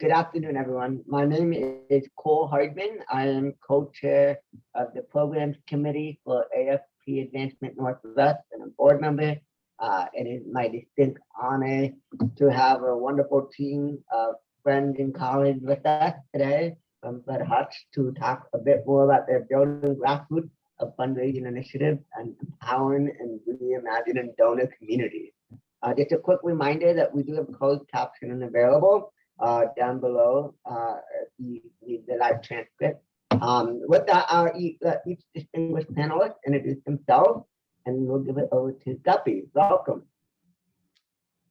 Good afternoon, everyone. My name is Cole Hardman. I am co-chair of the Programs Committee for AFP Advancement Northwest and a board member. It is my distinct honor to have a wonderful team of friends and colleagues with us today from Fred Hutch to talk a bit more about their building grassroots of fundraising initiatives and empowering and reimagining donor communities. Just a quick reminder that we do have closed captioning available down below the live transcript. With that, I'll let each distinguished panelist introduce themselves, and we'll give it over to Guppy. Welcome.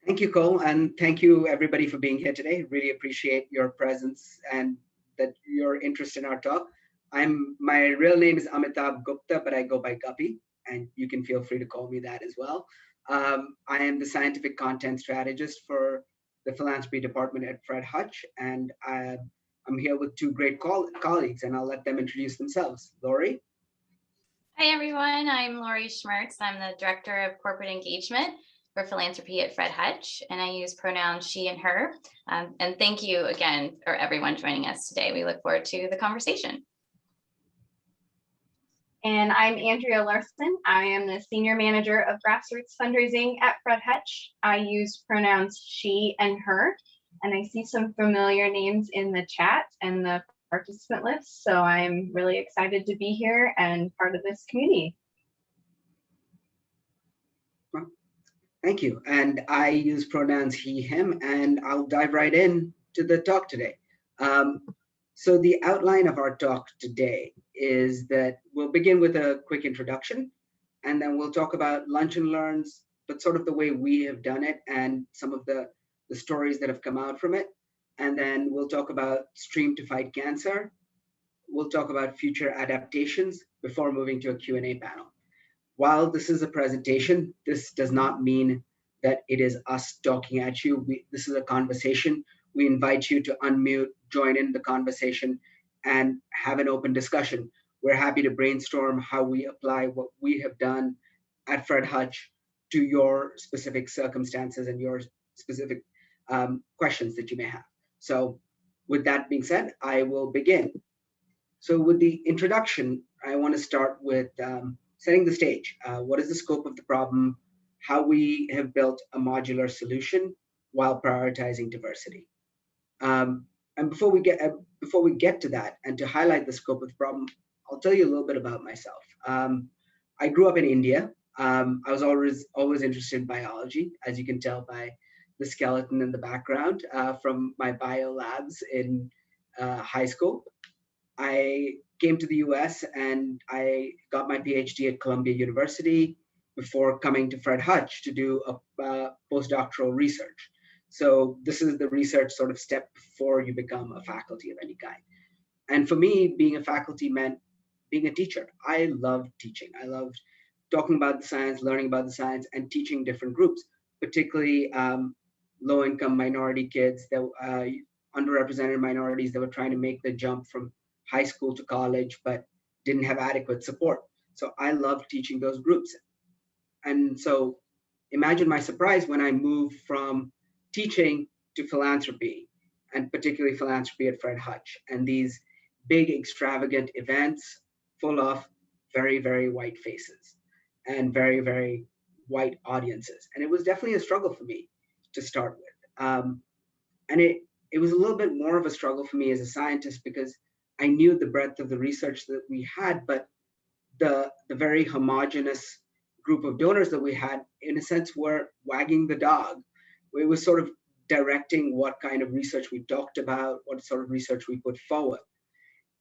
Thank you, Cole, and thank you everybody for being here today. Really appreciate your presence and that your interest in our talk. My real name is Amitabha Gupta, but I go by Guppy, and you can feel free to call me that as well. I am the scientific content strategist for the philanthropy department at Fred Hutch, and I'm here with two great colleagues, and I'll let them introduce themselves. Laurie? Hi, everyone. I'm Laurie Schmertz. I'm the Director of Corporate Engagement for Philanthropy at Fred Hutch, and I use pronouns she and her. And thank you again for everyone joining us today. We look forward to the conversation. And I'm Andrea Larson. I am the Senior Manager of Grassroots Fundraising at Fred Hutch. I use pronouns she and her, and I see some familiar names in the chat and the participant list, so I'm really excited to be here and part of this community. Well, thank you. And I use pronouns he, him, and I'll dive right in to the talk today. So the outline of our talk today is that we'll begin with a quick introduction, and then we'll talk about lunch and learns, but sort of the way we have done it and some of the stories that have come out from it. And then we'll talk about Stream to Fight Cancer. We'll talk about future adaptations before moving to a Q&A panel. While this is a presentation, this does not mean that it is us talking at you. This is a conversation. We invite you to unmute, join in the conversation, and have an open discussion. We're happy to brainstorm how we apply what we have done at Fred Hutch to your specific circumstances and your specific questions that you may have. So with that being said, I will begin. So with the introduction, I want to start with setting the stage. What is the scope of the problem? How we have built a modular solution while prioritizing diversity. And before we get to that, and to highlight the scope of the problem, I'll tell you a little bit about myself. I grew up in India. I was always interested in biology, as you can tell by the skeleton in the background from my bio labs in high school. I came to the US and I got my PhD at Columbia University before coming to Fred Hutch to do a postdoctoral research. So this is the research sort of step before you become a faculty of any kind. And for me, being a faculty meant being a teacher. I loved teaching. I loved talking about the science, learning about the science, and teaching different groups, particularly low-income minority kids, underrepresented minorities that were trying to make the jump from high school to college, but didn't have adequate support. So I loved teaching those groups. And so imagine my surprise when I moved from teaching to philanthropy, and particularly philanthropy at Fred Hutch, and these big extravagant events full of very, very white faces and very, very white audiences. And it was definitely a struggle for me to start with. And it was a little bit more of a struggle for me as a scientist because I knew the breadth of the research that we had, but the very homogenous group of donors that we had, in a sense, were wagging the dog. It was sort of directing what kind of research we talked about, what sort of research we put forward.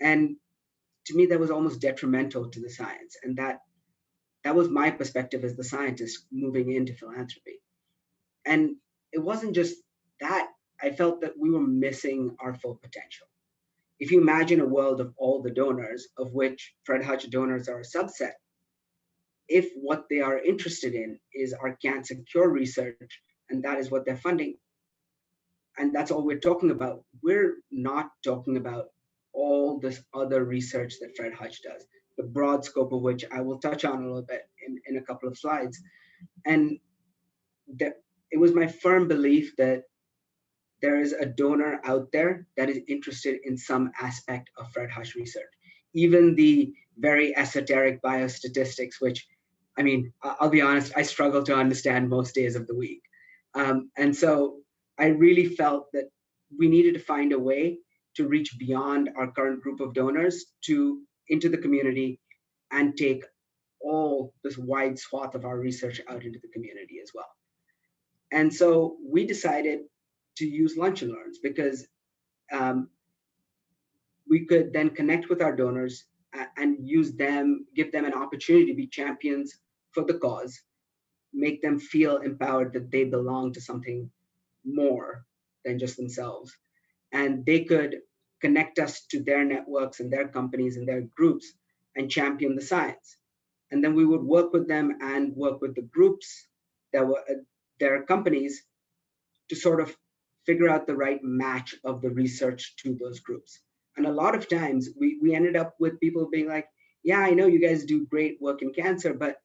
And to me, that was almost detrimental to the science. And that was my perspective as the scientist moving into philanthropy. And it wasn't just that. I felt that we were missing our full potential. If you imagine a world of all the donors, of which Fred Hutch donors are a subset, if what they are interested in is our cancer cure research, and that is what they're funding, and that's all we're talking about, we're not talking about all this other research that Fred Hutch does, the broad scope of which I will touch on a little bit in a couple of slides. And it was my firm belief that there is a donor out there that is interested in some aspect of Fred Hutch research, even the very esoteric biostatistics, which, I mean, I'll be honest, I struggle to understand most days of the week. And so I really felt that we needed to find a way to reach beyond our current group of donors into the community and take all this wide swath of our research out into the community as well. And so we decided to use lunch and learns because we could then connect with our donors and use them, give them an opportunity to be champions for the cause, make them feel empowered that they belong to something more than just themselves. And they could connect us to their networks and their companies and their groups and champion the science. And then we would work with them and work with the groups that were their companies to sort of figure out the right match of the research to those groups. And a lot of times we ended up with people being like, yeah, I know you guys do great work in cancer, but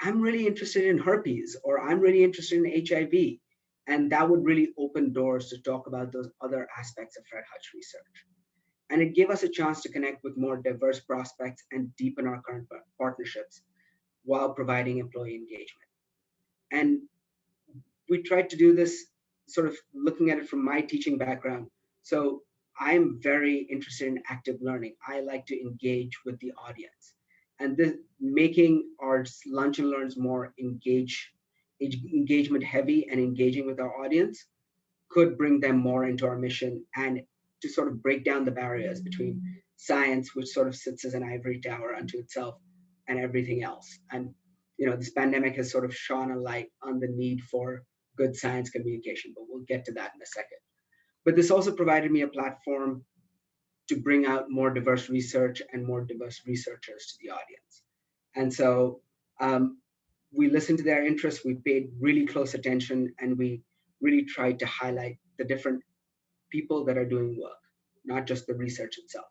I'm really interested in herpes, or I'm really interested in HIV. And that would really open doors to talk about those other aspects of Fred Hutch research. And it gave us a chance to connect with more diverse prospects and deepen our current partnerships while providing employee engagement. And we tried to do this sort of looking at it from my teaching background. So I'm very interested in active learning. I like to engage with the audience. And this making our lunch and learns more engagement heavy and engaging with our audience could bring them more into our mission and to sort of break down the barriers between science, which sort of sits as an ivory tower unto itself, and everything else. And this pandemic has sort of shone a light on the need for good science communication, but we'll get to that in a second. But this also provided me a platform to bring out more diverse research and more diverse researchers to the audience. And so we listened to their interests, we paid really close attention, and we really tried to highlight the different people that are doing work, not just the research itself.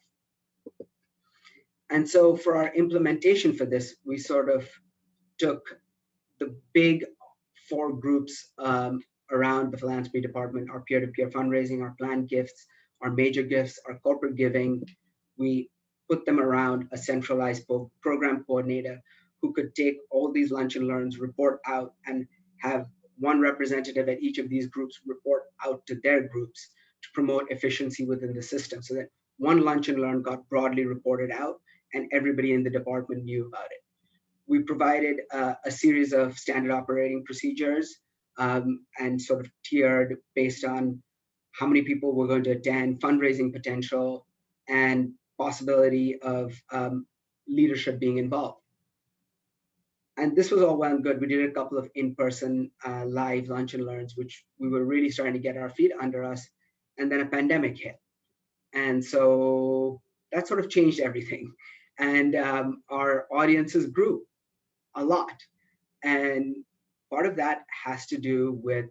And so for our implementation for this, we sort of took the big 4 groups around the philanthropy department: our peer-to-peer fundraising, our planned gifts, our major gifts, our corporate giving. We put them around a centralized program coordinator who could take all these lunch and learns, report out, and have one representative at each of these groups report out to their groups to promote efficiency within the system, so that one lunch and learn got broadly reported out and everybody in the department knew about it. We provided a series of standard operating procedures and sort of tiered based on how many people were going to attend, fundraising potential, and possibility of leadership being involved. And this was all well and good. We did a couple of in-person live lunch and learns, which we were really starting to get our feet under us. And then a pandemic hit. And so that sort of changed everything. And our audiences grew a lot. And part of that has to do with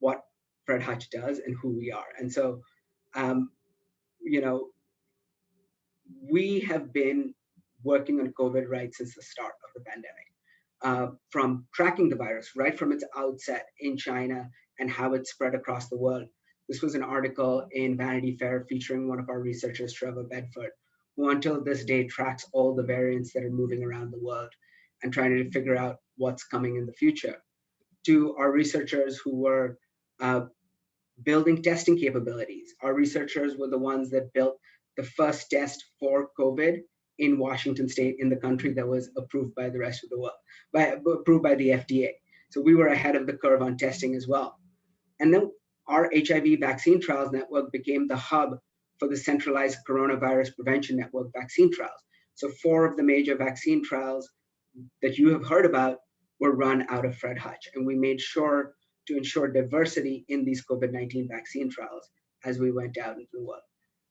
what Fred Hutch does and who we are. And so, we have been working on COVID right since the start of the pandemic, from tracking the virus right from its outset in China and how it spread across the world. This was an article in Vanity Fair featuring one of our researchers, Trevor Bedford, who until this day tracks all the variants that are moving around the world and trying to figure out what's coming in the future, to our researchers who were building testing capabilities. Our researchers were the ones that built the first test for COVID in Washington state, in the country, that was approved by the rest of the world, approved by the FDA. So we were ahead of the curve on testing as well. And then our HIV vaccine trials network became the hub for the centralized coronavirus prevention network vaccine trials. So 4 of the major vaccine trials that you have heard about were run out of Fred Hutch. And we made sure to ensure diversity in these COVID-19 vaccine trials as we went out into the world.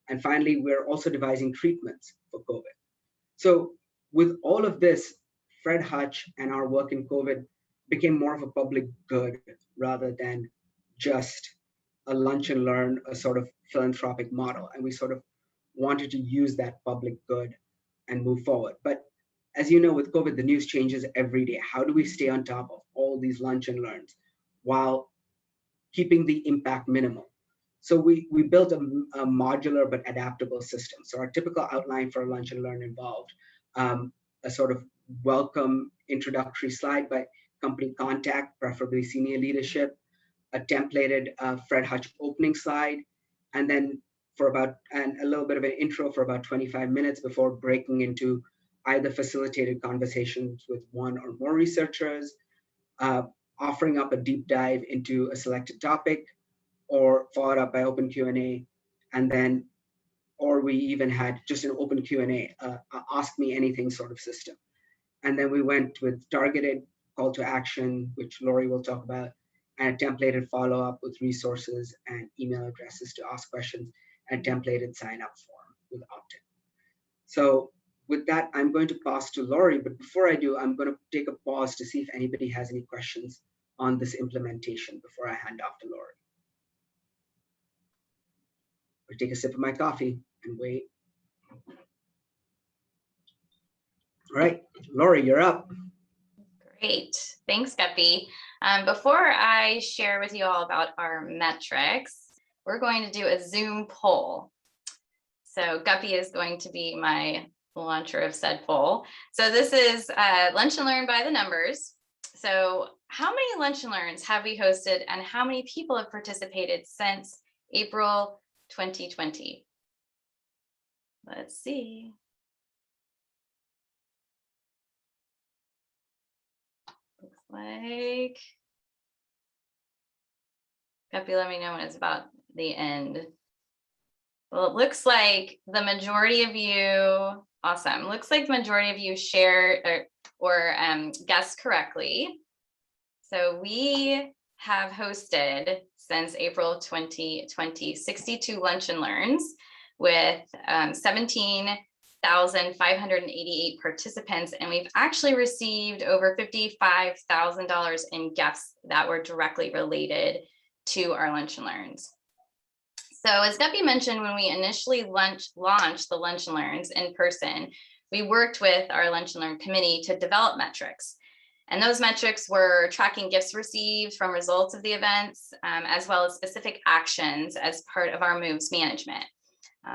And finally, we're also devising treatments for COVID. So with all of this, Fred Hutch and our work in COVID became more of a public good rather than just a lunch and learn, a sort of philanthropic model. And we sort of wanted to use that public good and move forward. But as you know, with COVID, the news changes every day. How do we stay on top of all these lunch and learns while keeping the impact minimal. So we built a modular but adaptable system. So our typical outline for a lunch and learn involved a sort of welcome introductory slide by company contact, preferably senior leadership, a templated Fred Hutch opening slide, and then a little bit of an intro for about 25 minutes before breaking into either facilitated conversations with one or more researchers, offering up a deep dive into a selected topic, or followed up by open Q&A, and then, or we even had just an open Q&A, ask me anything sort of system. And then we went with targeted call to action, which Laurie will talk about, and a templated follow-up with resources and email addresses to ask questions, and a templated sign-up form with opt-in. So with that, I'm going to pass to Laurie, but before I do, I'm going to take a pause to see if anybody has any questions on this implementation before I hand off to Laurie. I'll take a sip of my coffee and wait. All right, Laurie, you're up. Great, thanks, Guppy. Before I share with you all about our metrics, we're going to do a Zoom poll. So Guppy is going to be my launcher of said poll. So this is Lunch and Learn by the numbers. So how many Lunch and Learns have we hosted, and how many people have participated since April 2020? Let's see. Looks like, Guppy, let me know when it's about the end. Well, it looks like the majority of you, awesome. Looks like the majority of you shared or guessed correctly. So we have hosted since April 2020, 62 Lunch and Learns with 17,588 participants, and we've actually received over $55,000 in gifts that were directly related to our Lunch and Learns. So as Guppy mentioned, when we initially launched the Lunch and Learns in person, we worked with our Lunch and Learn committee to develop metrics. And those metrics were tracking gifts received from results of the events, as well as specific actions as part of our moves management.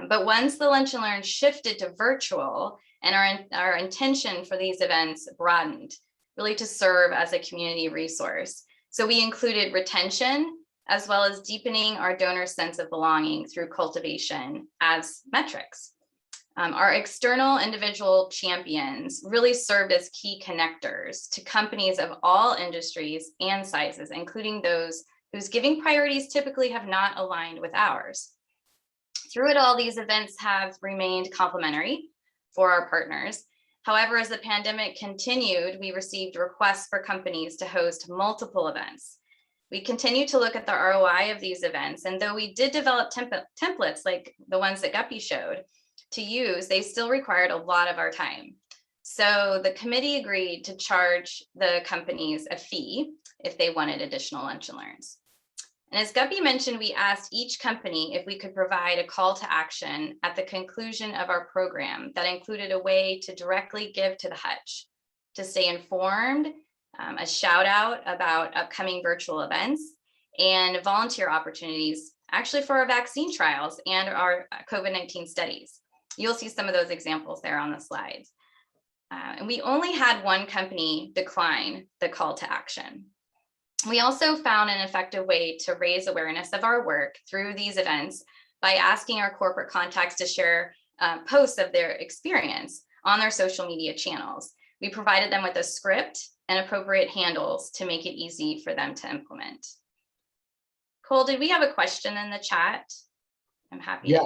But once the Lunch and Learn shifted to virtual, and our intention for these events broadened, really to serve as a community resource. So we included retention, as well as deepening our donor sense of belonging through cultivation as metrics. Our external individual champions really served as key connectors to companies of all industries and sizes, including those whose giving priorities typically have not aligned with ours. Through it all, these events have remained complimentary for our partners. However, as the pandemic continued, we received requests for companies to host multiple events. We continue to look at the ROI of these events, and though we did develop templates like the ones that Guppy showed to use, they still required a lot of our time. So the committee agreed to charge the companies a fee if they wanted additional Lunch and Learns. And as Guppy mentioned, we asked each company if we could provide a call to action at the conclusion of our program that included a way to directly give to the Hutch, to stay informed, a shout out about upcoming virtual events, and volunteer opportunities, actually for our vaccine trials and our COVID-19 studies. You'll see some of those examples there on the slides. And we only had one company decline the call to action. We also found an effective way to raise awareness of our work through these events by asking our corporate contacts to share posts of their experience on their social media channels. We provided them with a script and appropriate handles to make it easy for them to implement. Cole, did we have a question in the chat? I'm happy. Yeah,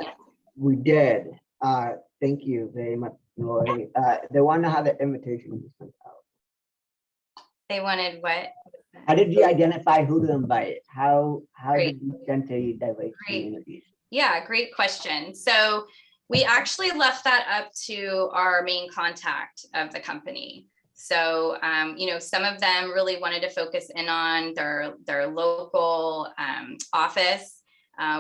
we did. Thank you very much, Laurie. They want to have the invitation sent out. They wanted what? How did you identify who to invite? How did you center diverse communities? Yeah, great question. So we actually left that up to our main contact of the company. So, you know, some of them really wanted to focus in on their local office,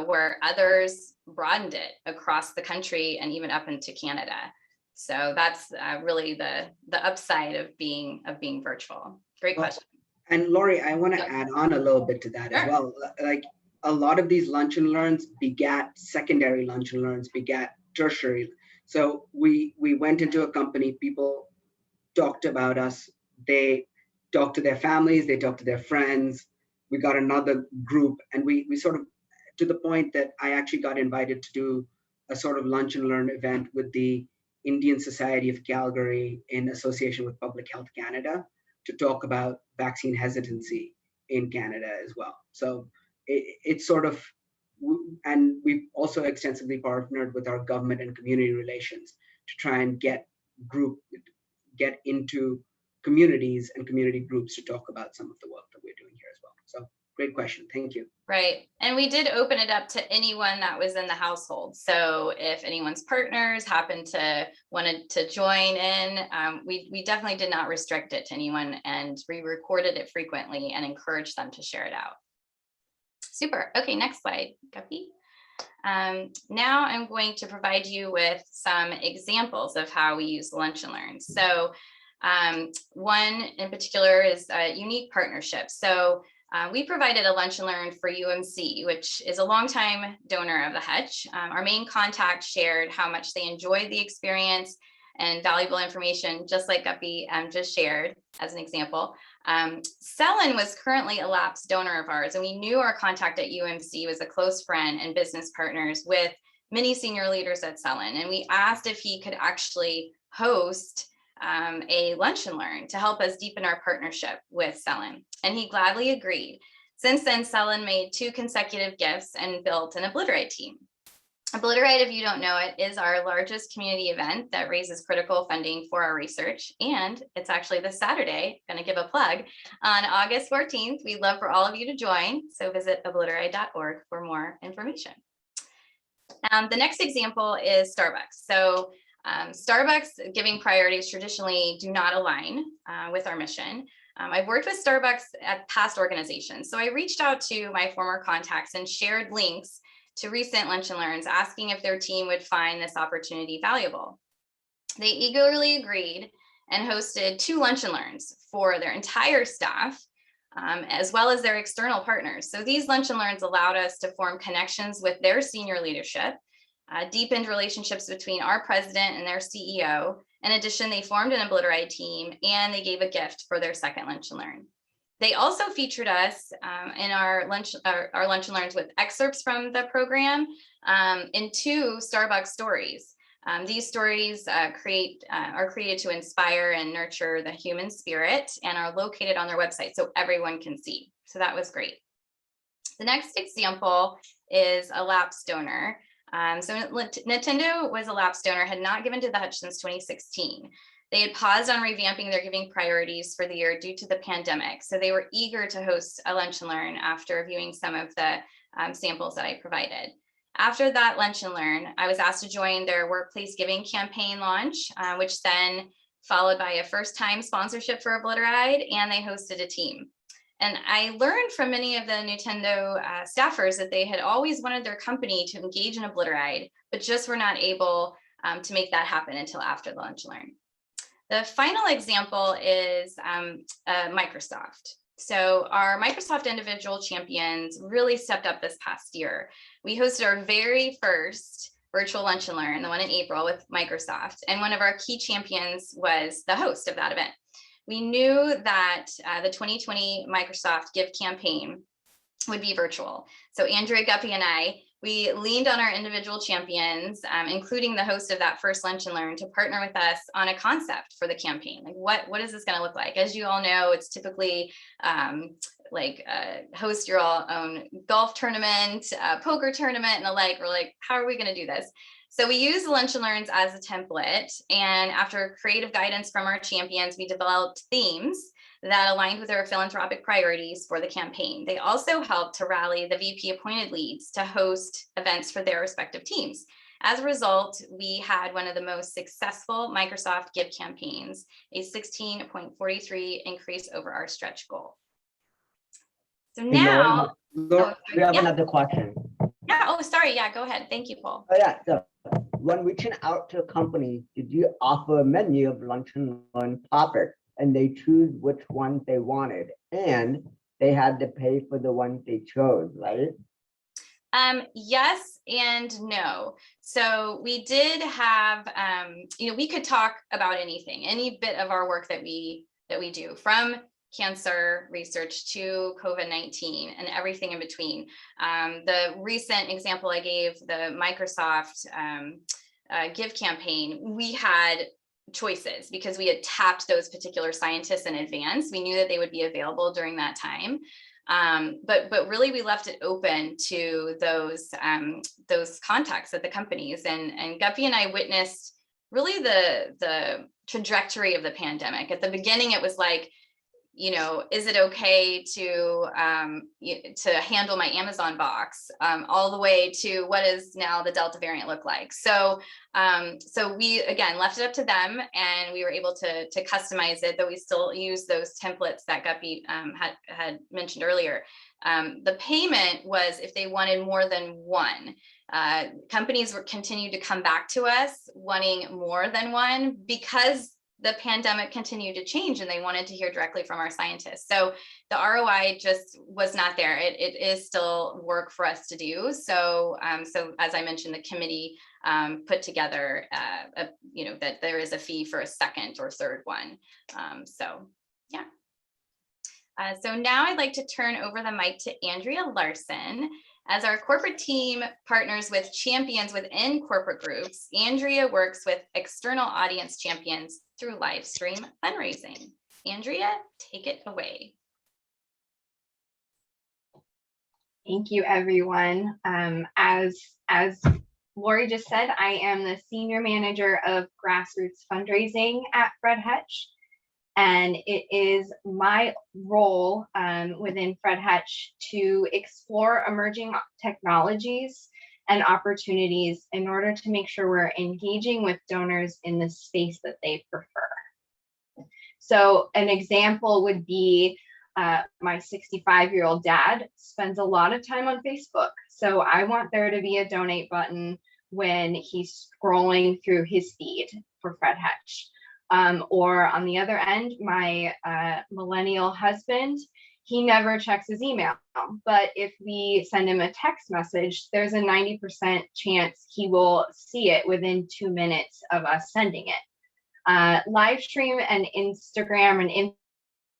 where others broadened it across the country and even up into Canada. So that's really the upside of being virtual. Great question. And Laurie, I want to add on a little bit to that as well. Like a lot of these lunch and learns begat secondary lunch and learns, begat tertiary. So we went into a company, people talked about us, they talked to their families, they talked to their friends. We got another group, and we sort of, to the point that I actually got invited to do a sort of lunch and learn event with the Indian Society of Calgary in association with Public Health Canada to talk about vaccine hesitancy in Canada as well. So it's sort of, and we've also extensively partnered with our government and community relations to try and get into communities and community groups to talk about some of the work that we're doing here as well. So great question. Thank you. Right. And we did open it up to anyone that was in the household. So if anyone's partners happened to wanted to join in, we definitely did not restrict it to anyone, and we recorded it frequently and encouraged them to share it out. Super. Okay, next slide, Guppy. Now I'm going to provide you with some examples of how we use lunch and learn. So one in particular is a unique partnership. So we provided a lunch and learn for UMC, which is a longtime donor of the Hutch. Our main contact shared how much they enjoyed the experience and valuable information, just like Guppy just shared as an example. Selin was currently a lapsed donor of ours, and we knew our contact at UMC was a close friend and business partners with many senior leaders at Selin. And we asked if he could actually host a lunch and learn to help us deepen our partnership with Selin. And he gladly agreed. Since then, Selin made 2 consecutive gifts and built an Obliterate team. Obliterate, if you don't know it, is our largest community event that raises critical funding for our research. And it's actually this Saturday, going to give a plug, on August 14th. We'd love for all of you to join. So visit obliterate.org for more information. The next example is Starbucks. So Starbucks giving priorities traditionally do not align with our mission. I've worked with Starbucks at past organizations. So I reached out to my former contacts and shared links to recent lunch and learns, asking if their team would find this opportunity valuable. They eagerly agreed and hosted 2 lunch and learns for their entire staff, as well as their external partners. So these lunch and learns allowed us to form connections with their senior leadership, deepened relationships between our president and their CEO. In addition, they formed an Obliterate team, and they gave a gift for their second lunch and learn. They also featured us in our lunch and learns with excerpts from the program in 2 Starbucks stories. These stories are created to inspire and nurture the human spirit and are located on their website so everyone can see. So that was great. The next example is a lapsed donor. So Nintendo was a lapsed donor, had not given to the Hutch since 2016. They had paused on revamping their giving priorities for the year due to the pandemic. So they were eager to host a lunch and learn after viewing some of the samples that I provided. After that lunch and learn, I was asked to join their workplace giving campaign launch, which then followed by a first-time sponsorship for Obliterate, and they hosted a team. And I learned from many of the Nintendo staffers that they had always wanted their company to engage in Obliterate, but just were not able to make that happen until after the lunch and learn. The final example is Microsoft. So our Microsoft individual champions really stepped up this past year. We hosted our very first virtual lunch and learn, the one in April with Microsoft. And one of our key champions was the host of that event. We knew that the 2020 Microsoft Give campaign would be virtual. So Andrea, Guppy, and we leaned on our individual champions, including the host of that first lunch and learn, to partner with us on a concept for the campaign. Like what is this going to look like? As you all know, it's typically host your own golf tournament, poker tournament, and the like. We're like, how are we going to do this? So we used the lunch and learns as a template, and after creative guidance from our champions, we developed themes that aligned with our philanthropic priorities for the campaign. They also helped to rally the VP appointed leads to host events for their respective teams. As a result, we had one of the most successful Microsoft Give campaigns, a 16.43 increase over our stretch goal. So now, we have another question. Yeah, oh, sorry, yeah, go ahead. Thank you, Paul. Oh yeah, so when reaching out to companies, did you offer a menu of lunch and learn topics and they choose which ones they wanted? and they had to pay for the ones they chose, right? Yes and no. So we did have, we could talk about anything, any bit of our work that we do, from cancer research to COVID-19 and everything in between. The recent example I gave, the Microsoft Give campaign, we had choices because we had tapped those particular scientists in advance. We knew that they would be available during that time. But really we left it open to those contacts at the companies, and Guppy and I witnessed really the trajectory of the pandemic. At the beginning, it was like, is it okay to handle my Amazon box, all the way to what is now the Delta variant look like. So we, again, left it up to them, and we were able to customize it, though we still use those templates that Guppy had mentioned earlier. The payment was if they wanted more than one. Companies continued to come back to us wanting more than one because the pandemic continued to change and they wanted to hear directly from our scientists. So the ROI just was not there. It is still work for us to do. So as I mentioned, the committee put together, that there is a fee for a second or third one. So now I'd like to turn over the mic to Andrea Larson. As our corporate team partners with champions within corporate groups, Andrea works with external audience champions through live stream fundraising. Andrea, take it away. Thank you, everyone. As Laurie just said, I am the Senior Manager of Grassroots Fundraising at Fred Hutch. And it is my role within Fred Hutch to explore emerging technologies and opportunities in order to make sure we're engaging with donors in the space that they prefer. So an example would be my 65-year-old dad spends a lot of time on Facebook. So I want there to be a donate button when he's scrolling through his feed for Fred Hutch. Or on the other end, my millennial husband, he never checks his email. But if we send him a text message, there's a 90% chance he will see it within 2 minutes of us sending it. Live stream and Instagram and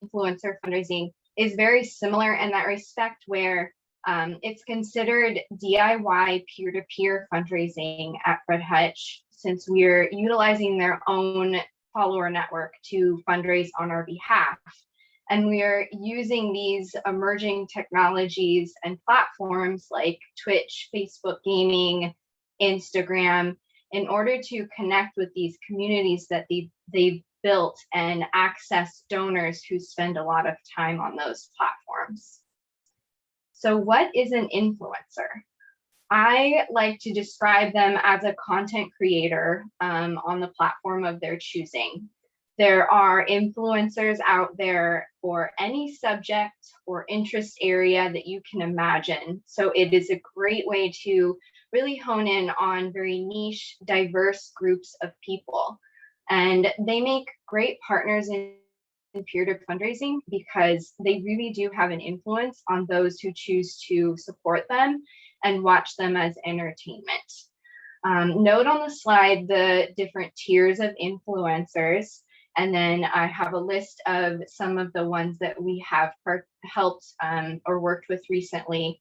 influencer fundraising is very similar in that respect, where it's considered DIY peer-to-peer fundraising at Fred Hutch, since we're utilizing their own follower network to fundraise on our behalf. And we are using these emerging technologies and platforms like Twitch, Facebook gaming, Instagram, in order to connect with these communities that they've built and access donors who spend a lot of time on those platforms. So what is an influencer? I like to describe them as a content creator on the platform of their choosing. There are influencers out there for any subject or interest area that you can imagine. So it is a great way to really hone in on very niche, diverse groups of people. And they make great partners in peer-to-peer fundraising because they really do have an influence on those who choose to support them and watch them as entertainment. Note on the slide the different tiers of influencers, and then I have a list of some of the ones that we have helped or worked with recently.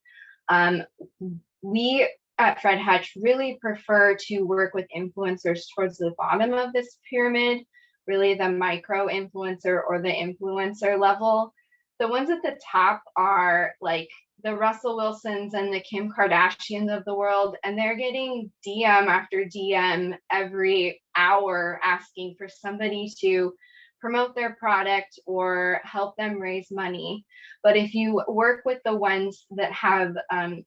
We at Fred Hutch really prefer to work with influencers towards the bottom of this pyramid, really the micro influencer or the influencer level. The ones at the top are like the Russell Wilsons and the Kim Kardashians of the world, and they're getting DM after DM every hour asking for somebody to promote their product or help them raise money. But if you work with the ones that have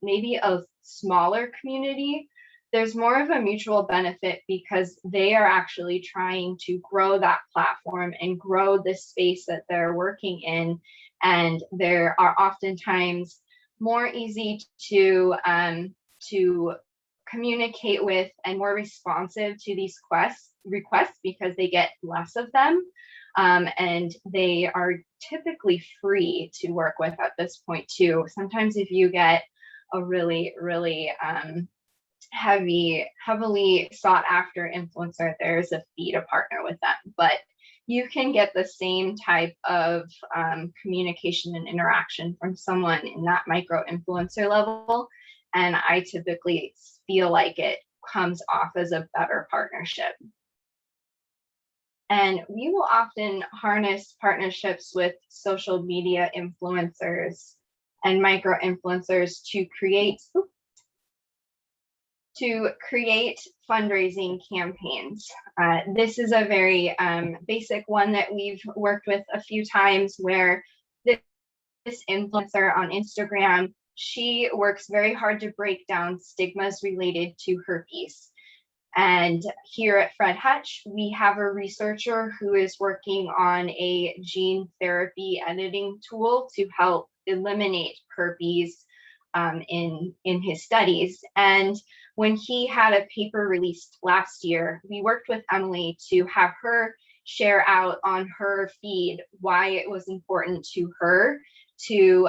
maybe a smaller community, there's more of a mutual benefit because they are actually trying to grow that platform and grow the space that they're working in. And there are oftentimes more easy to communicate with and more responsive to these requests because they get less of them. And they are typically free to work with at this point too. Sometimes if you get a really, really heavily sought after influencer, there's a fee to partner with them, but you can get the same type of communication and interaction from someone in that micro influencer level. And I typically feel like it comes off as a better partnership. And we will often harness partnerships with social media influencers and micro influencers to create fundraising campaigns. This is a very basic one that we've worked with a few times, where this influencer on Instagram, she works very hard to break down stigmas related to herpes. And here at Fred Hutch, we have a researcher who is working on a gene therapy editing tool to help eliminate herpes in his studies. And when he had a paper released last year, we worked with Emily to have her share out on her feed why it was important to her to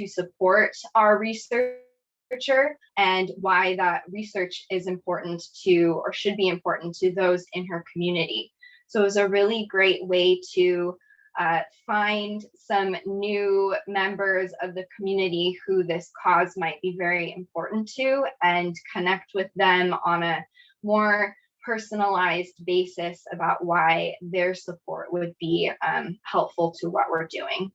support our researcher, and why that research is important to, or should be important to, those in her community. So it was a really great way to find some new members of the community who this cause might be very important to, and connect with them on a more personalized basis about why their support would be helpful to what we're doing.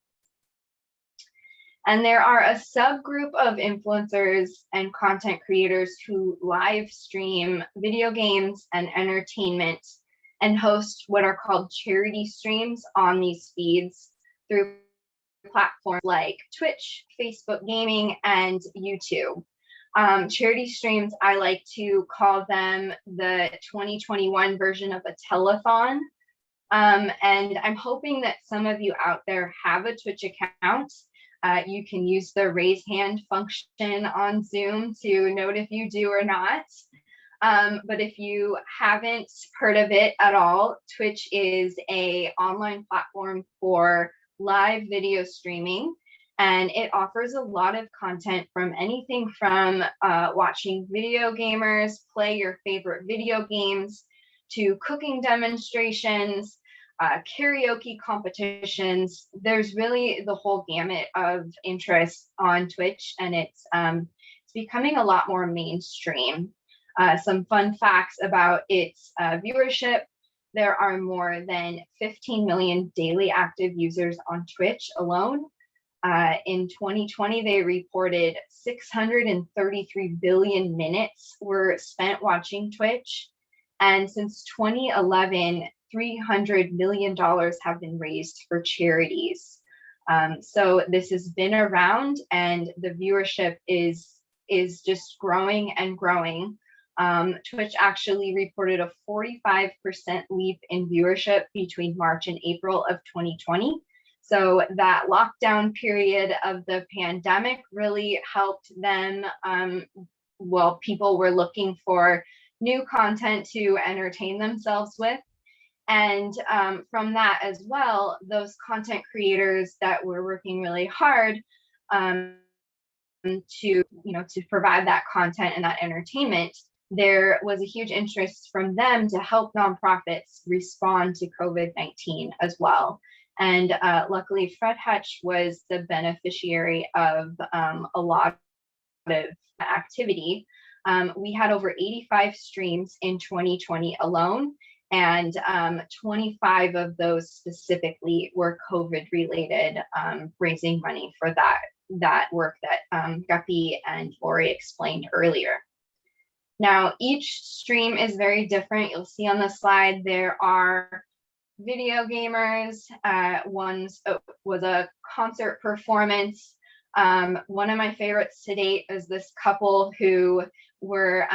And there are a subgroup of influencers and content creators who live stream video games and entertainment and host what are called charity streams on these feeds through platforms like Twitch, Facebook Gaming, and YouTube. Charity streams, I like to call them the 2021 version of a telethon. And I'm hoping that some of you out there have a Twitch account. You can use the raise hand function on Zoom to note if you do or not. But if you haven't heard of it at all, Twitch is an online platform for live video streaming, and it offers a lot of content, from anything from watching video gamers play your favorite video games, to cooking demonstrations, karaoke competitions. There's really the whole gamut of interest on Twitch, and it's becoming a lot more mainstream. Some fun facts about its viewership: there are more than 15 million daily active users on Twitch alone. In 2020, they reported 633 billion minutes were spent watching Twitch. And since 2011, $300 million have been raised for charities. So this has been around, and the viewership is just growing and growing. Twitch actually reported a 45% leap in viewership between March and April of 2020. So that lockdown period of the pandemic really helped them. People were looking for new content to entertain themselves with. And from that as well, those content creators that were working really hard to provide that content and that entertainment, there was a huge interest from them to help nonprofits respond to COVID-19 as well. And luckily, Fred Hutch was the beneficiary of a lot of activity. We had over 85 streams in 2020 alone, and 25 of those specifically were COVID related, raising money for that work that Guppy and Laurie explained earlier. Now, each stream is very different. You'll see on the slide there are video gamers. One was a concert performance. One of my favorites to date is this couple who were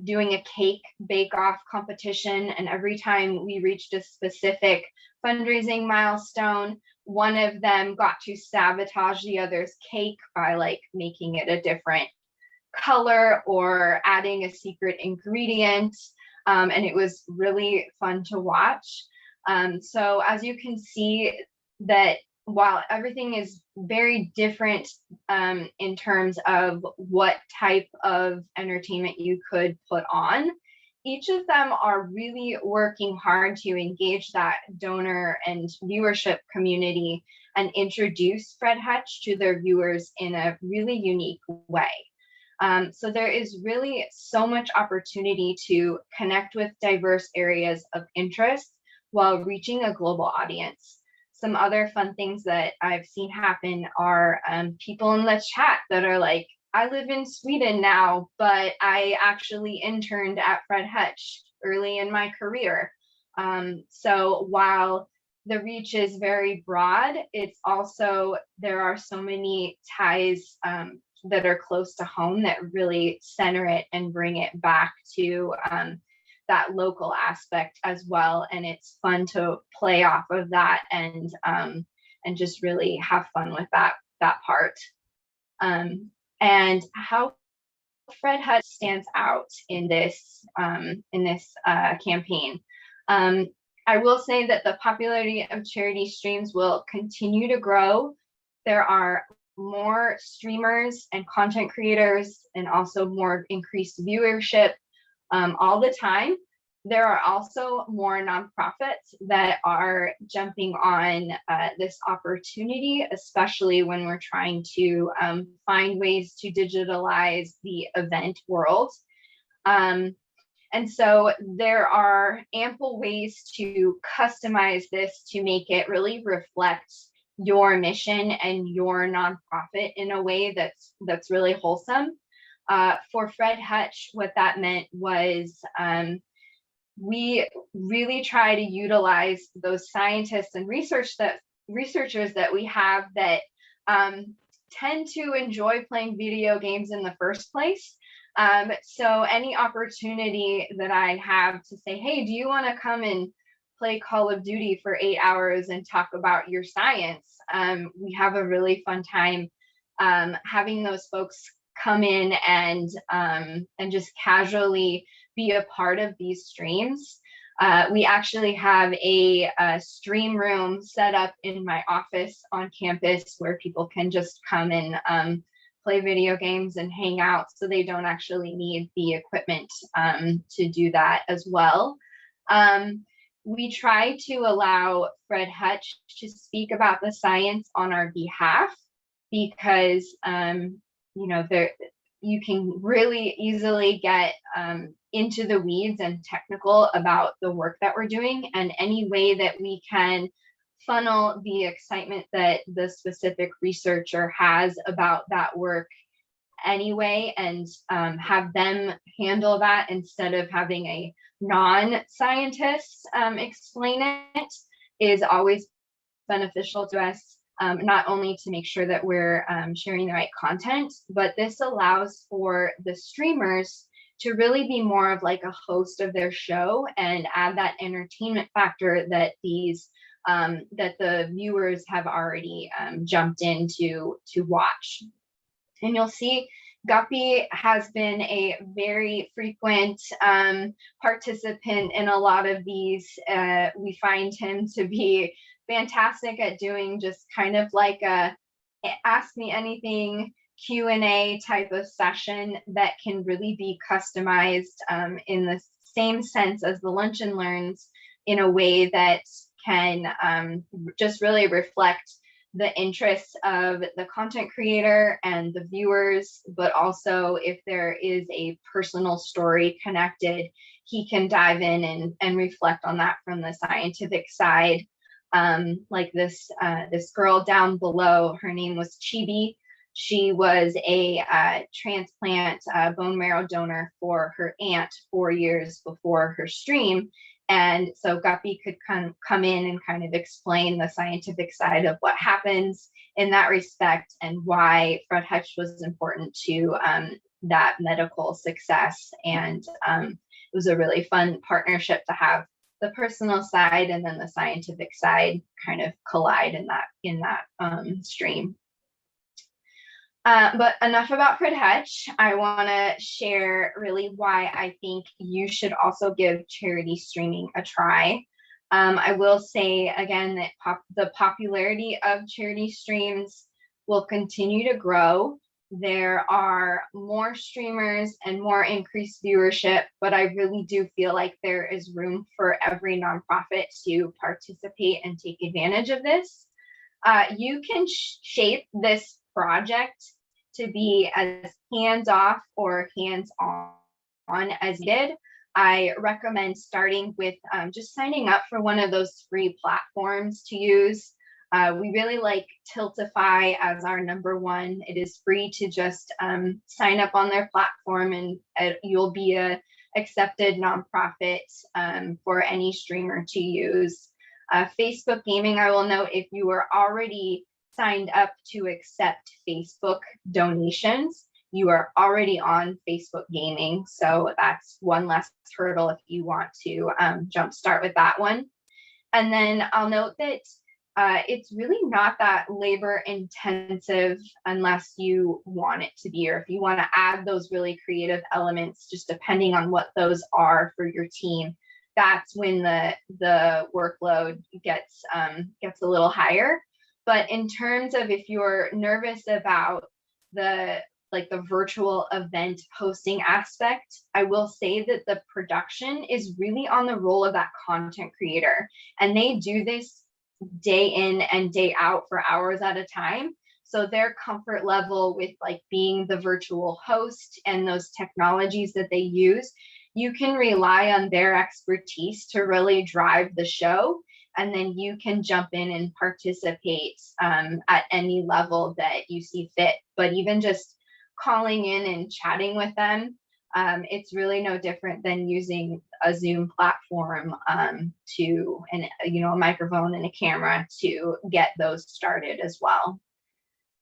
doing a cake bake-off competition, and every time we reached a specific fundraising milestone, one of them got to sabotage the other's cake by making it a different color or adding a secret ingredient, and it was really fun to watch. So as you can see that while everything is very different in terms of what type of entertainment you could put on, each of them are really working hard to engage that donor and viewership community and introduce Fred Hutch to their viewers in a really unique way. So there is really so much opportunity to connect with diverse areas of interest while reaching a global audience. Some other fun things that I've seen happen are people in the chat that are like, I live in Sweden now, but I actually interned at Fred Hutch early in my career. So while the reach is very broad, it's also, there are so many ties that are close to home that really center it and bring it back to that local aspect as well. And it's fun to play off of that and just really have fun with that part. And how Fred Hutch stands out in this campaign. I will say that the popularity of charity streams will continue to grow. There are more streamers and content creators and also more increased viewership all the time. There are also more nonprofits that are jumping on this opportunity, especially when we're trying to find ways to digitalize the event world. And so there are ample ways to customize this to make it really reflect your mission and your nonprofit in a way that's really wholesome. For Fred Hutch, what that meant was we really try to utilize those scientists and researchers that we have that tend to enjoy playing video games in the first place. So any opportunity that I have to say, hey, do you want to come and play Call of Duty for 8 hours and talk about your science? We have a really fun time having those folks come in and just casually be a part of these streams. We actually have a stream room set up in my office on campus where people can just come and play video games and hang out, so they don't actually need the equipment to do that as well. We try to allow Fred Hutch to speak about the science on our behalf because you can really easily get into the weeds and technical about the work that we're doing, and any way that we can funnel the excitement that the specific researcher has about that work anyway, and have them handle that instead of having a non-scientist explain it, is always beneficial to us. Not only to make sure that we're sharing the right content, but this allows for the streamers to really be more of like a host of their show and add that entertainment factor that that the viewers have already jumped in to watch. And you'll see Guppy has been a very frequent participant in a lot of these. We find him to be fantastic at doing just kind of like a ask me anything Q&A type of session that can really be customized in the same sense as the Lunch and Learns, in a way that can just really reflect the interests of the content creator and the viewers, but also if there is a personal story connected, he can dive in and reflect on that from the scientific side. Like this girl down below, her name was Chibi. She was a transplant bone marrow donor for her aunt 4 years before her stream. And so Guppy could come in and kind of explain the scientific side of what happens in that respect and why Fred Hutch was important to that medical success. And it was a really fun partnership to have the personal side and then the scientific side kind of collide in that stream. But enough about Fred Hutch. I want to share really why I think you should also give charity streaming a try. I will say again that the popularity of charity streams will continue to grow. There are more streamers and more increased viewership, but I really do feel like there is room for every nonprofit to participate and take advantage of this. You can shape this project to be as hands-off or hands-on as you did. I recommend starting with just signing up for one of those free platforms to use. We really like Tiltify as our number one. It is free to just sign up on their platform, and you'll be a accepted nonprofit for any streamer to use. Facebook gaming, I will note, if you are already signed up to accept Facebook donations, you are already on Facebook gaming. So that's one less hurdle if you want to jumpstart with that one. And then I'll note that it's really not that labor intensive unless you want it to be, or if you want to add those really creative elements, just depending on what those are for your team. That's when the workload gets a little higher. But in terms of if you're nervous about the virtual event hosting aspect, I will say that the production is really on the role of that content creator, and they do this day in and day out for hours at a time. So their comfort level with like being the virtual host and those technologies that they use, you can rely on their expertise to really drive the show. And then you can jump in and participate at any level that you see fit. But even just calling in and chatting with them, it's really no different than using a Zoom platform to, and a microphone and a camera to get those started as well.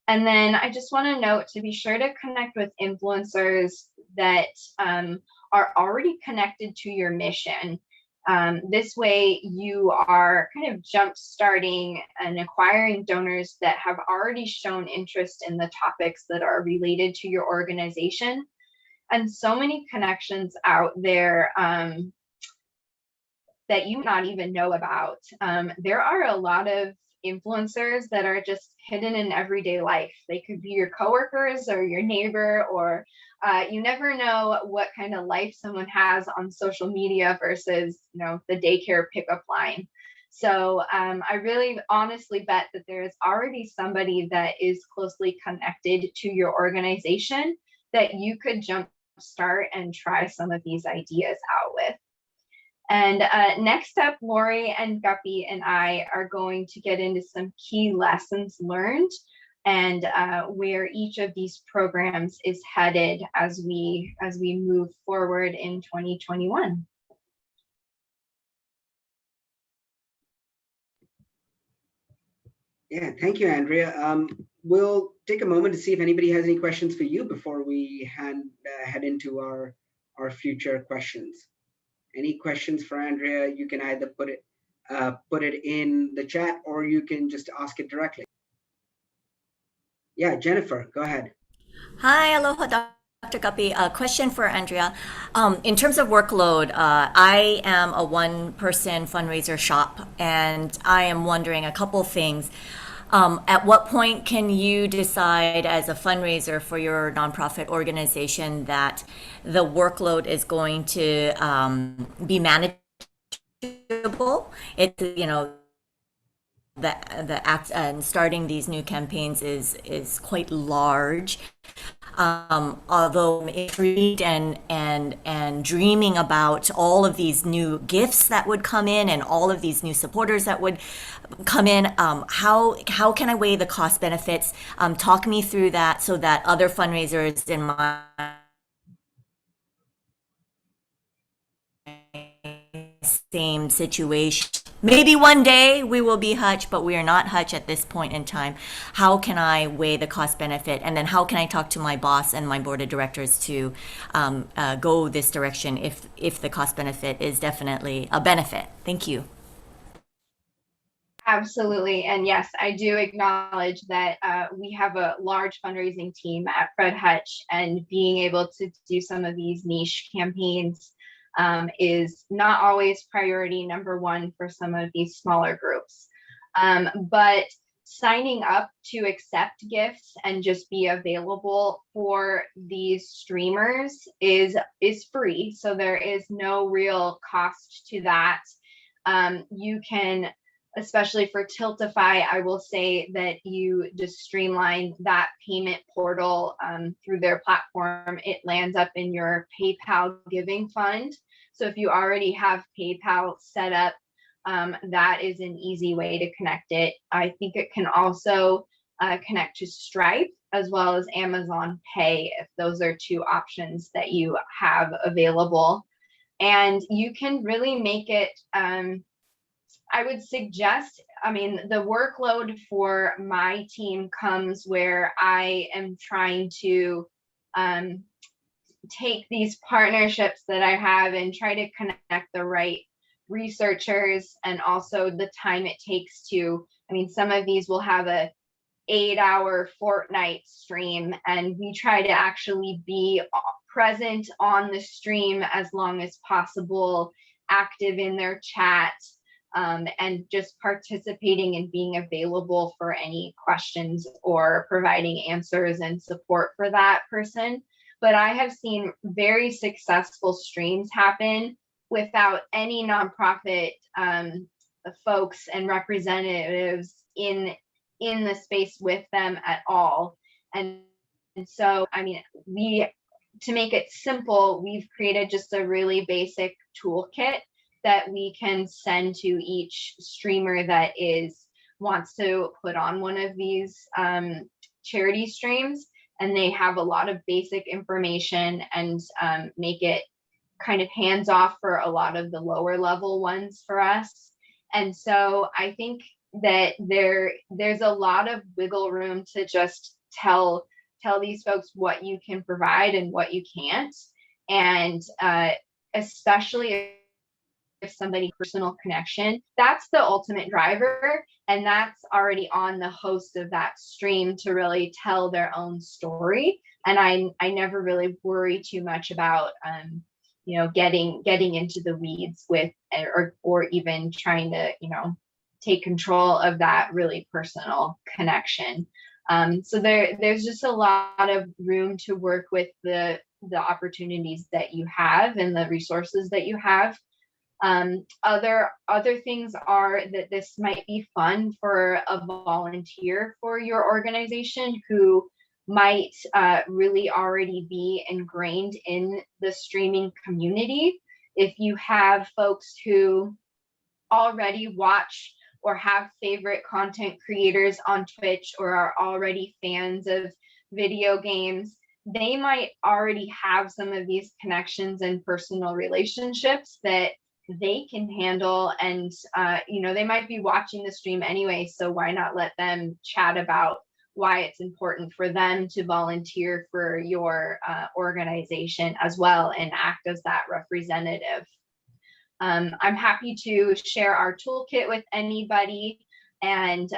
And then I just want to note to be sure to connect with influencers that are already connected to your mission. This way you are kind of jump starting and acquiring donors that have already shown interest in the topics that are related to your organization. And so many connections out there that you not even know about. There are a lot of influencers that are just hidden in everyday life. They could be your coworkers or your neighbor, or you never know what kind of life someone has on social media versus, the daycare pickup line. So I really honestly bet that there is already somebody that is closely connected to your organization that you could jumpstart and try some of these ideas out with. And next up, Laurie and Guppy and I are going to get into some key lessons learned and where each of these programs is headed as we move forward in 2021. Yeah, thank you, Andrea. We'll take a moment to see if anybody has any questions for you before we head into our future questions. Any questions for Andrea? You can either put it in the chat, or you can just ask it directly. Yeah, Jennifer, go ahead. Hi, aloha, Dr. Guppy. A question for Andrea. In terms of workload, I am a one-person fundraiser shop, and I am wondering a couple things. At what point can you decide as a fundraiser for your nonprofit organization that the workload is going to be manageable? It's, the act and starting these new campaigns is quite large. Although I'm intrigued and dreaming about all of these new gifts that would come in and all of these new supporters that would come in, how can I weigh the cost benefits? Talk me through that so that other fundraisers in my same situation. Maybe one day we will be Hutch, but we are not Hutch at this point in time. How can I weigh the cost benefit? And then how can I talk to my boss and my board of directors to go this direction if the cost benefit is definitely a benefit? Thank you. Absolutely. And yes, I do acknowledge that we have a large fundraising team at Fred Hutch, and being able to do some of these niche campaigns is not always priority number one for some of these smaller groups. But signing up to accept gifts and just be available for these streamers is free. So there is no real cost to that. You can, especially for Tiltify, I will say that you just streamline that payment portal through their platform. It lands up in your PayPal giving fund. So if you already have PayPal set up, that is an easy way to connect it. I think it can also connect to Stripe as well as Amazon Pay, if those are two options that you have available. And you can really make it, I would suggest, I mean, the workload for my team comes where I am trying to take these partnerships that I have and try to connect the right researchers, and also the time it takes to, I mean, some of these will have a 8-hour fortnight stream, and we try to actually be present on the stream as long as possible, active in their chat, and just participating and being available for any questions or providing answers and support for that person. But I have seen very successful streams happen without any nonprofit folks and representatives in the space with them at all. And so, I mean, to make it simple, we've created just a really basic toolkit that we can send to each streamer that wants to put on one of these charity streams. And they have a lot of basic information and make it kind of hands off for a lot of the lower level ones for us. And so I think that there's a lot of wiggle room to just tell these folks what you can provide and what you can't. And especially if somebody personal connection, that's the ultimate driver. And that's already on the host of that stream to really tell their own story. And I never really worry too much about getting into the weeds with or even trying to take control of that really personal connection. So there's just a lot of room to work with the opportunities that you have and the resources that you have. Other things are that this might be fun for a volunteer for your organization who might really already be ingrained in the streaming community. If you have folks who already watch or have favorite content creators on Twitch or are already fans of video games, they might already have some of these connections and personal relationships that they can handle. And they might be watching the stream anyway, so why not let them chat about why it's important for them to volunteer for your organization as well and act as that representative. I'm happy to share our toolkit with anybody and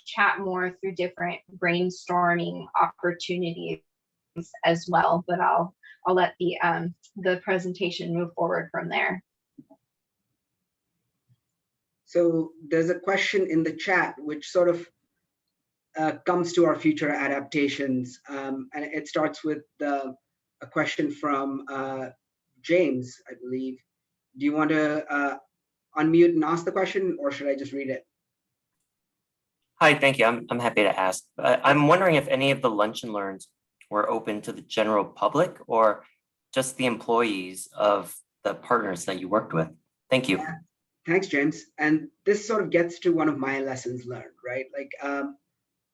chat more through different brainstorming opportunities as well, but I'll let the presentation move forward from there. So there's a question in the chat which sort of comes to our future adaptations, and it starts with a question from James, I believe. Do you want to unmute and ask the question, or should I just read it? Hi, thank you. I'm happy to ask. I'm wondering if any of the lunch and learns were open to the general public or just the employees of the partners that you worked with. Thank you. Yeah. Thanks, James. And this sort of gets to one of my lessons learned, right? Like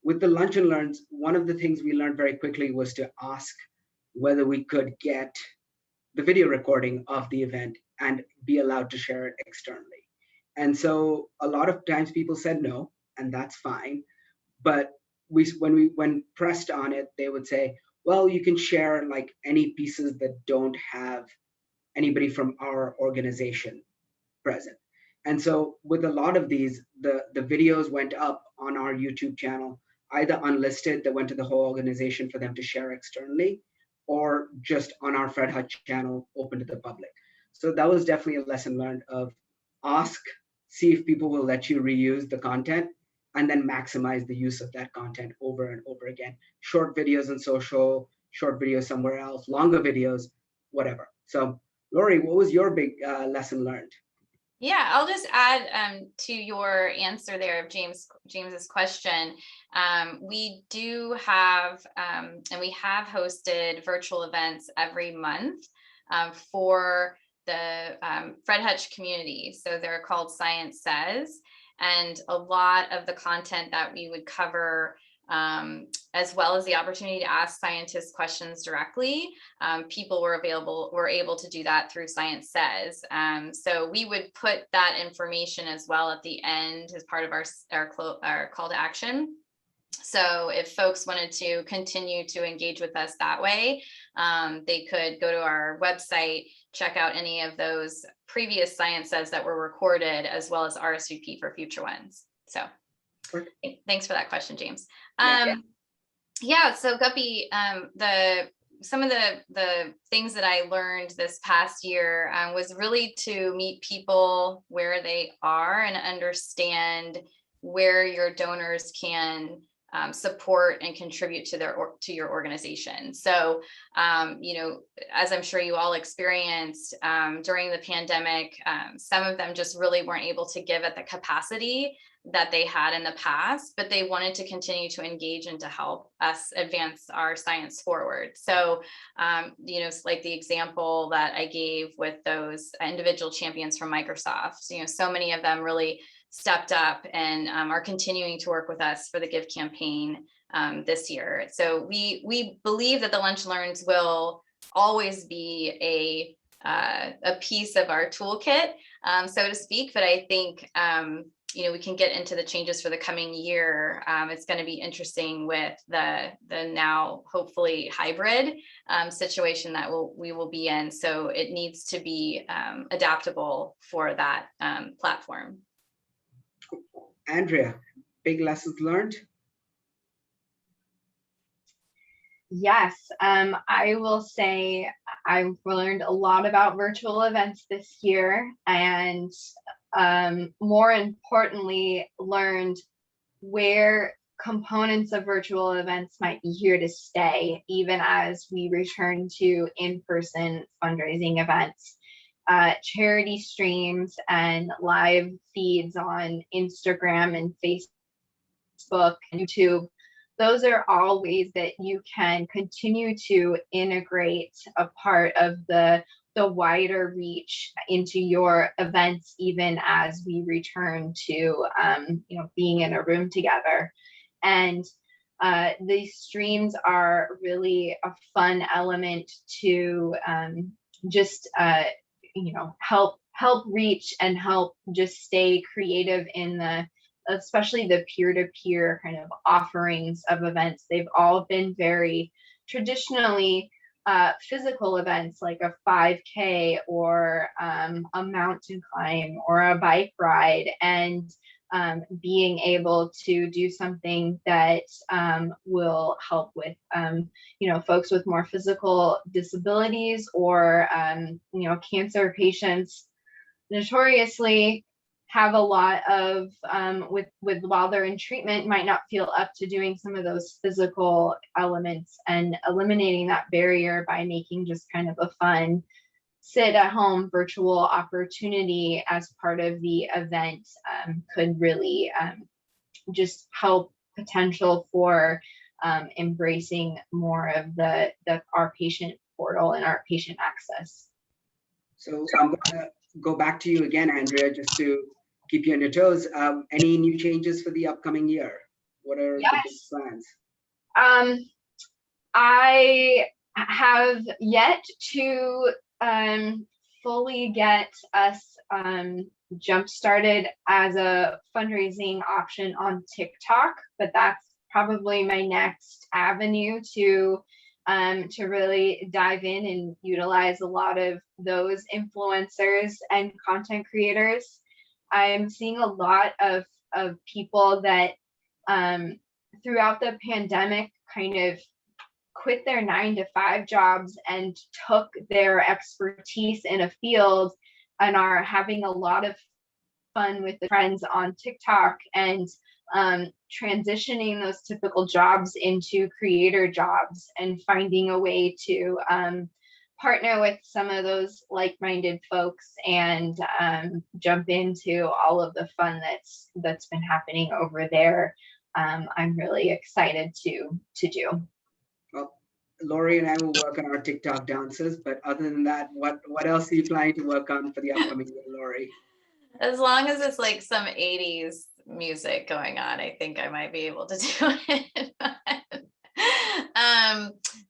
with the lunch and learns, one of the things we learned very quickly was to ask whether we could get the video recording of the event and be allowed to share it externally. And so a lot of times people said no, and that's fine. But when pressed on it, they would say, well, you can share like any pieces that don't have anybody from our organization present. And so with a lot of these, the videos went up on our YouTube channel, either unlisted that went to the whole organization for them to share externally, or just on our Fred Hutch channel open to the public. So that was definitely a lesson learned of ask, see if people will let you reuse the content, and then maximize the use of that content over and over again. Short videos on social, short videos somewhere else, longer videos, whatever. So Laurie, what was your big lesson learned? Yeah, I'll just add to your answer there of James's question. We do have, and we have hosted virtual events every month for the Fred Hutch community. So they're called Science Says, and a lot of the content that we would cover, as well as the opportunity to ask scientists questions directly, people were able to do that through Science Says. So we would put that information as well at the end as part of our call to action. So if folks wanted to continue to engage with us that way, they could go to our website, check out any of those previous Science Says that were recorded, as well as RSVP for future ones. So thanks for that question, James. Yeah, so Guppy, some of the things that I learned this past year was really to meet people where they are and understand where your donors can support and contribute to your organization. So, as I'm sure you all experienced during the pandemic, some of them just really weren't able to give at the capacity that they had in the past, but they wanted to continue to engage and to help us advance our science forward. So, like the example that I gave with those individual champions from Microsoft, so many of them really stepped up and are continuing to work with us for the Give campaign this year. So we believe that the Lunch and Learns will always be a piece of our toolkit, so to speak. But I think we can get into the changes for the coming year. It's going to be interesting with the now hopefully hybrid situation that we will be in. So it needs to be adaptable for that platform. Andrea, big lessons learned? Yes, I will say I've learned a lot about virtual events this year, and more importantly, learned where components of virtual events might be here to stay, even as we return to in-person fundraising events. Charity streams and live feeds on Instagram and Facebook and YouTube, those are all ways that you can continue to integrate a part of the wider reach into your events, even as we return to being in a room together. And these streams are really a fun element to help reach and help just stay creative in especially the peer-to-peer kind of offerings of events. They've all been very traditionally physical events, like a 5K or a mountain climb or a bike ride, and being able to do something that will help with folks with more physical disabilities or cancer patients notoriously have a lot of with while they're in treatment might not feel up to doing some of those physical elements, and eliminating that barrier by making just kind of a fun sit at home virtual opportunity as part of the event could really just help potential for embracing more of our patient portal and our patient access. So I'm going to go back to you again, Andrea, just to keep you on your toes. Any new changes for the upcoming year? What are the big plans? I have yet to fully get us jump started as a fundraising option on TikTok, but that's probably my next avenue to really dive in and utilize a lot of those influencers and content creators. I'm seeing a lot of people that throughout the pandemic kind of quit their 9-to-5 jobs and took their expertise in a field and are having a lot of fun with the friends on TikTok and transitioning those typical jobs into creator jobs and finding a way to partner with some of those like-minded folks and jump into all of the fun that's been happening over there. I'm really excited to do. Well, Laurie and I will work on our TikTok dances, but other than that, what else are you planning to work on for the upcoming year, Laurie? As long as it's like some 80s music going on, I think I might be able to do it.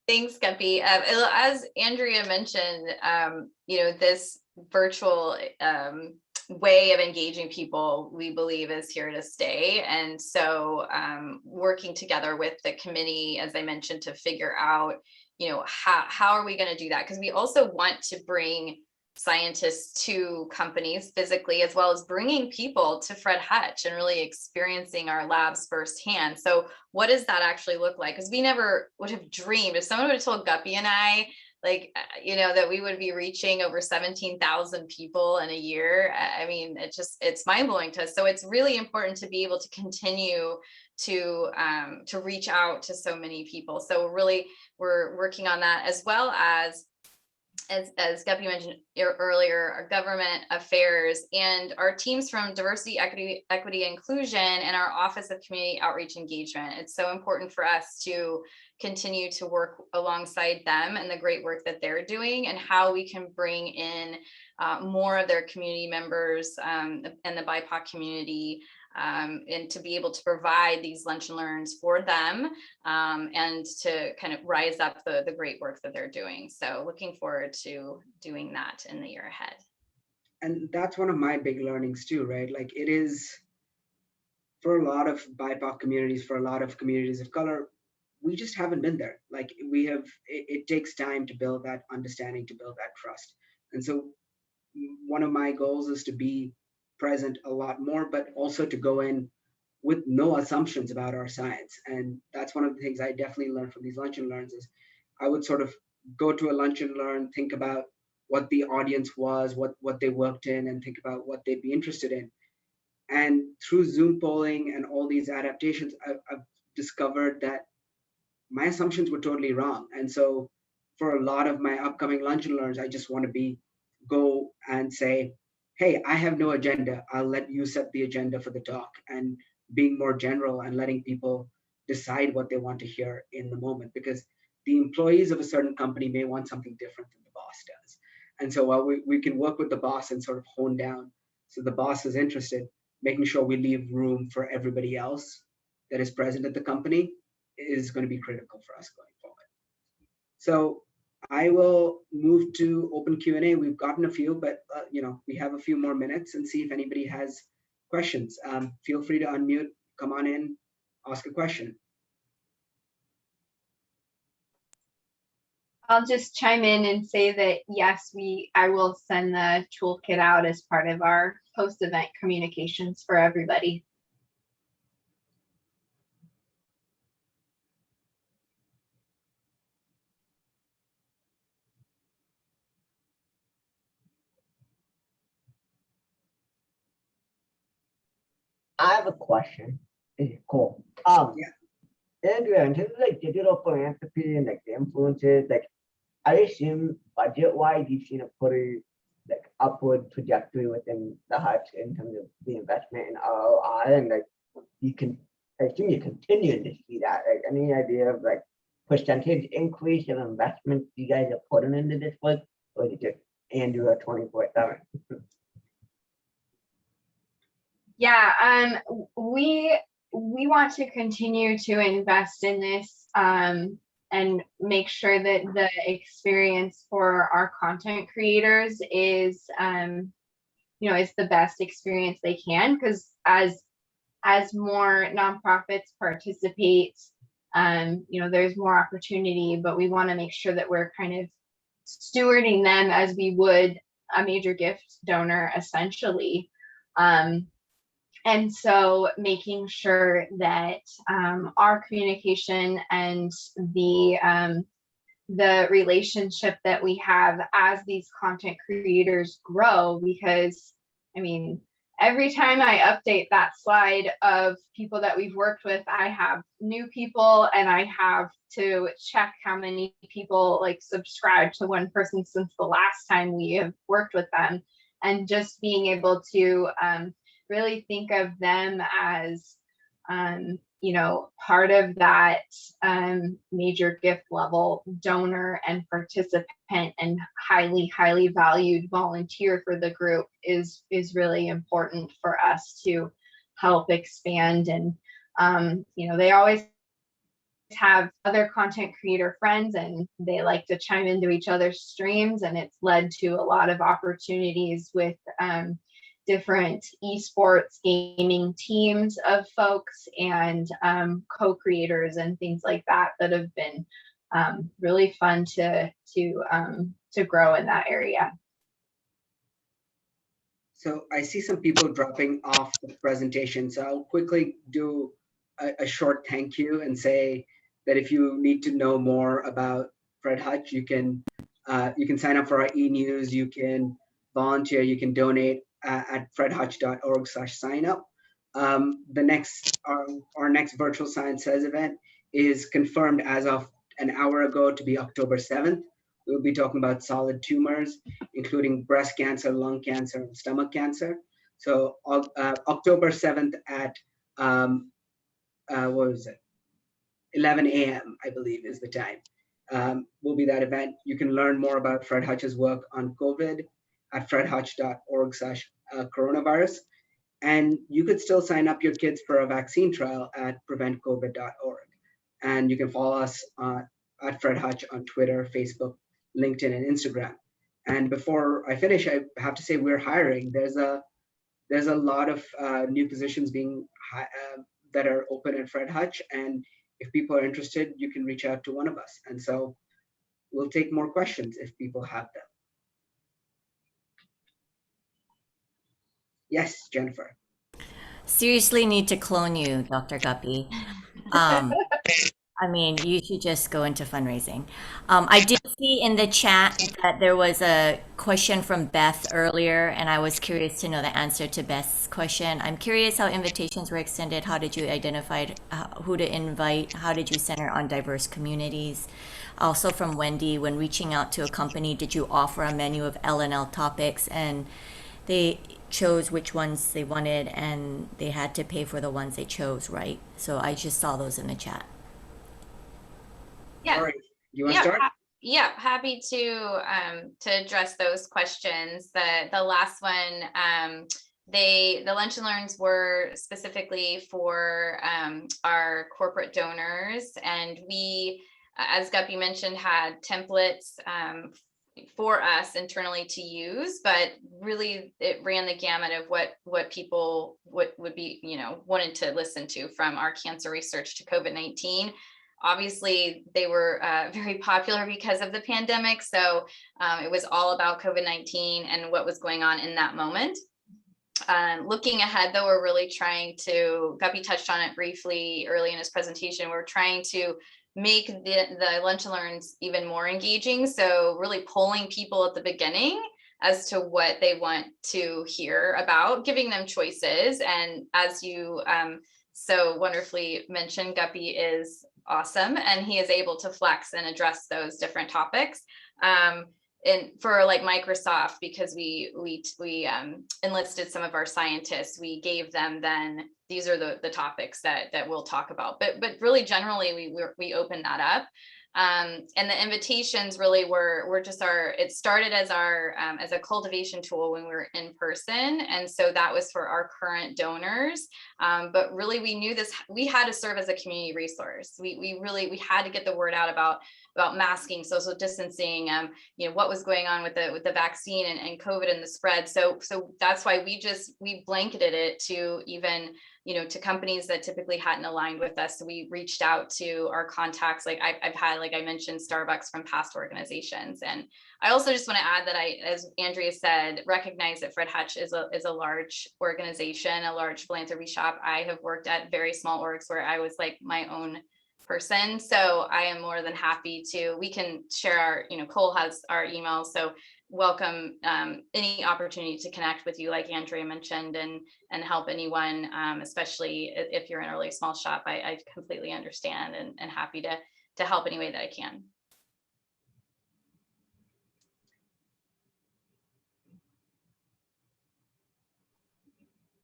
Thanks, Guppy. As Andrea mentioned, this virtual way of engaging people, we believe, is here to stay. And so working together with the committee, as I mentioned, to figure out, how are we going to do that? Because we also want to bring scientists to companies physically, as well as bringing people to Fred Hutch and really experiencing our labs firsthand. So what does that actually look like? Because we never would have dreamed, if someone would have told Guppy and I, that we would be reaching over 17,000 people in a year. I mean, it's mind blowing to us. So it's really important to be able to continue to reach out to so many people. So we're working on that, as well as Guppy mentioned earlier, our government affairs and our teams from diversity, equity, inclusion, and our Office of Community Outreach Engagement. It's so important for us to continue to work alongside them and the great work that they're doing, and how we can bring in more of their community members and the BIPOC community, and to be able to provide these lunch and learns for them, and to kind of rise up the great work that they're doing. So looking forward to doing that in the year ahead. And that's one of my big learnings too, right? Like, it is, for a lot of BIPOC communities, for a lot of communities of color, we just haven't been there. Like, it takes time to build that understanding, to build that trust. And so one of my goals is to be present a lot more, but also to go in with no assumptions about our science. And that's one of the things I definitely learned from these lunch and learns, is I would sort of go to a lunch and learn, think about what the audience was, what they worked in, and think about what they'd be interested in. And through Zoom polling and all these adaptations, I've discovered that my assumptions were totally wrong. And so for a lot of my upcoming lunch and learns, I just want to go and say, hey, I have no agenda. I'll let you set the agenda for the talk, and being more general and letting people decide what they want to hear in the moment, because the employees of a certain company may want something different than the boss does. And so while we can work with the boss and sort of hone down so the boss is interested, making sure we leave room for everybody else that is present at the company is going to be critical for us going forward. So I will move to open Q&A. We've gotten a few, but we have a few more minutes, and see if anybody has questions. Feel free to unmute, come on in, ask a question. I'll just chime in and say that yes, I will send the toolkit out as part of our post-event communications for everybody. I have a question. It's cool. Andrea, in terms of like digital philanthropy and like the influences, like I assume budget-wise, you've seen a pretty like upward trajectory within the Hutch in terms of the investment in ROI, and like I assume you're continuing to see that. Like, any idea of like percentage increase of investment you guys are putting into this work, or is it just Andrea 24/7? Yeah, we want to continue to invest in this and make sure that the experience for our content creators is is the best experience they can, because as more nonprofits participate, there's more opportunity, but we want to make sure that we're kind of stewarding them as we would a major gift donor, essentially. And so making sure that our communication and the relationship that we have as these content creators grow, because I mean, every time I update that slide of people that we've worked with, I have new people, and I have to check how many people like subscribe to one person since the last time we have worked with them. And just being able to really think of them as, you know, part of that major gift level donor and participant and highly valued volunteer for the group is really important for us to help expand. And you know, they always have other content creator friends, and they like to chime into each other's streams, and it's led to a lot of opportunities with different esports gaming teams of folks and co-creators and things like that that have been really fun to grow in that area. So I see some people dropping off the presentation, so I'll quickly do a short thank you and say that if you need to know more about Fred Hutch, you can sign up for our e-news, you can volunteer, you can donate at fredhutch.org/signup. Our next virtual Science Says event is confirmed as of an hour ago to be October 7th. We'll be talking about solid tumors, including breast cancer, lung cancer, and stomach cancer. So October 7th at, what was it? 11 a.m., I believe is the time, will be that event. You can learn more about Fred Hutch's work on COVID at fredhutch.org/coronavirus. And you could still sign up your kids for a vaccine trial at preventcovid.org. And you can follow us at Fred Hutch on Twitter, Facebook, LinkedIn, and Instagram. And before I finish, I have to say we're hiring. There's a lot of new positions being that are open at Fred Hutch, and if people are interested, you can reach out to one of us. And so we'll take more questions if people have them. Yes, Jennifer. Seriously need to clone you, Dr. Guppy. I mean, you should just go into fundraising. I did see in the chat that there was a question from Beth earlier, and I was curious to know the answer to Beth's question. I'm curious how invitations were extended. How did you identify who to invite? How did you center on diverse communities? Also from Wendy, when reaching out to a company, did you offer a menu of L&L topics, and they chose which ones they wanted and they had to pay for the ones they chose, right? So I just saw those in the chat. Yeah. All right. You want to start? Yeah, happy to address those questions. The last one, the lunch and learns were specifically for our corporate donors, and we, as Guppy mentioned, had templates for us internally to use, but really it ran the gamut of what people would be, you know, wanted to listen to, from our cancer research to COVID-19. Obviously, they were very popular because of the pandemic. So it was all about COVID-19 and what was going on in that moment. Looking ahead, though, we're really trying to, Guppy touched on it briefly early in his presentation, we're trying to make the lunch and learns even more engaging. So really polling people at the beginning as to what they want to hear about, giving them choices. And as you so wonderfully mentioned, Guppy is awesome, and he is able to flex and address those different topics. And for like Microsoft, because we enlisted some of our scientists, we gave them then, these are the topics that we'll talk about. But really generally we opened that up. And the invitations really were just it started as as a cultivation tool when we were in person. And so that was for our current donors. But really we knew we had to serve as a community resource. We had to get the word out about about masking, social distancing, what was going on with the vaccine and COVID and the spread. So that's why we blanketed it to even, to companies that typically hadn't aligned with us. So we reached out to our contacts. Like I've had, like I mentioned, Starbucks from past organizations. And I also just want to add that as Andrea said, recognize that Fred Hutch is a large organization, a large philanthropy shop. I have worked at very small orgs where I was like my own person. So I am more than happy we can share our, Cole has our email. So welcome any opportunity to connect with you, like Andrea mentioned, and help anyone, especially if you're in a really small shop. I completely understand and happy to help any way that I can.